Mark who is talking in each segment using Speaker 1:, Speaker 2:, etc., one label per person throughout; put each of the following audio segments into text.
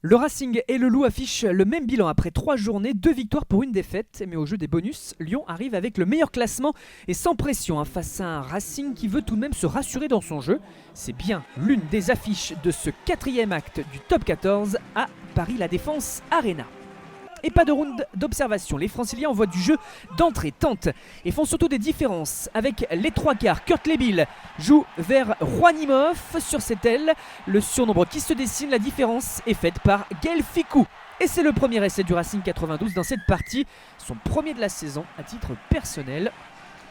Speaker 1: Le Racing et le Loup affichent le même bilan après 3 journées, 2 victoires pour une défaite. Mais au jeu des bonus, Lyon arrive avec le meilleur classement et sans pression face à un Racing qui veut tout de même se rassurer dans son jeu. C'est bien l'une des affiches de ce 4e acte du top 14 à Paris La Défense Arena. Et pas de round d'observation, les Franciliens envoient du jeu d'entrée, tentent et font surtout des différences. Avec les 3 quarts, Kurt Lebil joue vers Juanimov sur cette aile. Le surnombre qui se dessine, la différence est faite par Gaël Fickou. Et c'est le premier essai du Racing 92 dans cette partie, son premier de la saison à titre personnel.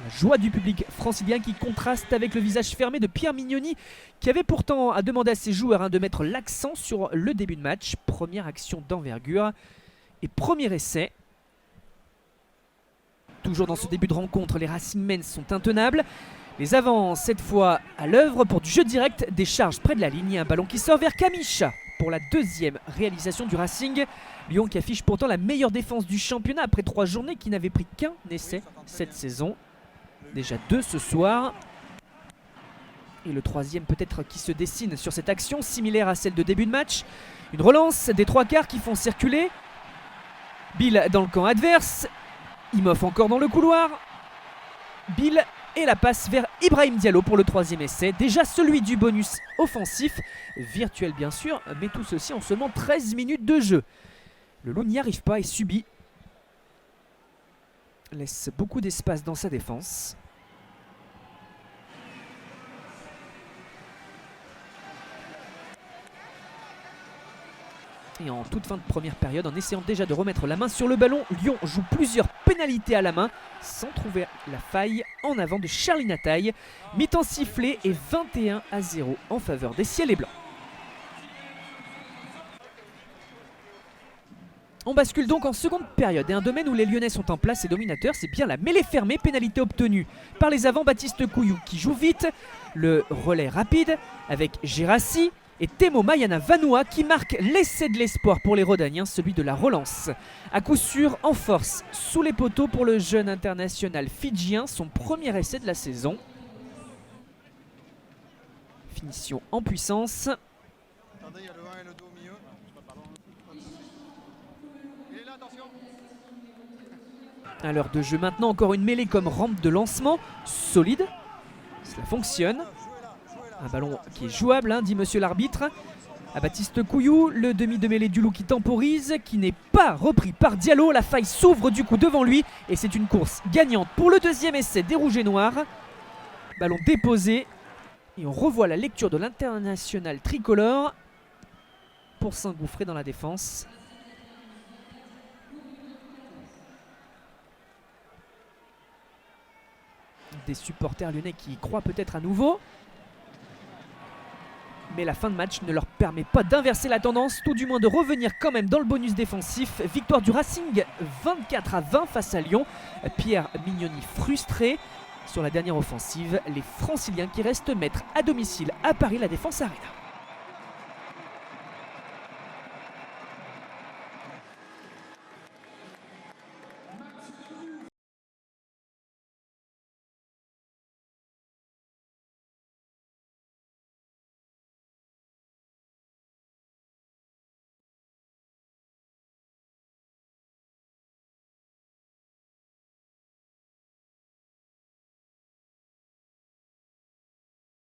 Speaker 1: La joie du public francilien qui contraste avec le visage fermé de Pierre Mignoni qui avait pourtant demandé à ses joueurs de mettre l'accent sur le début de match. Première action d'envergure. Et premier essai. Toujours dans ce début de rencontre, les Racingmen sont intenables. Les avants, cette fois à l'œuvre pour du jeu direct, des charges près de la ligne. Un ballon qui sort vers Kamicha pour la 2e réalisation du Racing. Lyon qui affiche pourtant la meilleure défense du championnat après 3 journées, qui n'avait pris qu'un essai cette saison. Déjà 2 ce soir. Et le 3e peut-être qui se dessine sur cette action, similaire à celle de début de match. Une relance des 3 quarts qui font circuler. Bill dans le camp adverse, Imhoff encore dans le couloir, Bill et la passe vers Ibrahim Diallo pour le 3e essai, déjà celui du bonus offensif, virtuel bien sûr, mais tout ceci en seulement 13 minutes de jeu. Le Loup n'y arrive pas et subit, laisse beaucoup d'espace dans sa défense. Et en toute fin de première période, en essayant déjà de remettre la main sur le ballon, Lyon joue plusieurs pénalités à la main sans trouver la faille en avant de Charly Nataille. Mi-temps sifflé et 21-0 en faveur des Ciels et Blancs. On bascule donc en seconde période et un domaine où les Lyonnais sont en place et dominateurs, c'est bien la mêlée fermée, pénalité obtenue par les avants. Baptiste Couillou qui joue vite, le relais rapide avec Gérassi. Et Temo Mayana Vanua qui marque l'essai de l'espoir pour les Rodaniens, celui de la relance. À coup sûr, en force, sous les poteaux pour le jeune international fidjien, son premier essai de la saison. Finition en puissance. À l'heure de jeu maintenant, encore une mêlée comme rampe de lancement, solide, cela fonctionne. Un ballon qui est jouable, dit monsieur l'arbitre. À Baptiste Couillou, le demi de mêlée du Loup qui temporise, qui n'est pas repris par Diallo. La faille s'ouvre du coup devant lui et c'est une course gagnante pour le 2e essai des Rouges et Noirs. Ballon déposé et on revoit la lecture de l'international tricolore pour s'engouffrer dans la défense. Des supporters lyonnais qui y croient peut-être à nouveau. Mais la fin de match ne leur permet pas d'inverser la tendance, tout du moins de revenir quand même dans le bonus défensif. Victoire du Racing 24-20 face à Lyon. Pierre Mignoni frustré sur la dernière offensive. Les Franciliens qui restent maîtres à domicile à Paris La Défense Arena.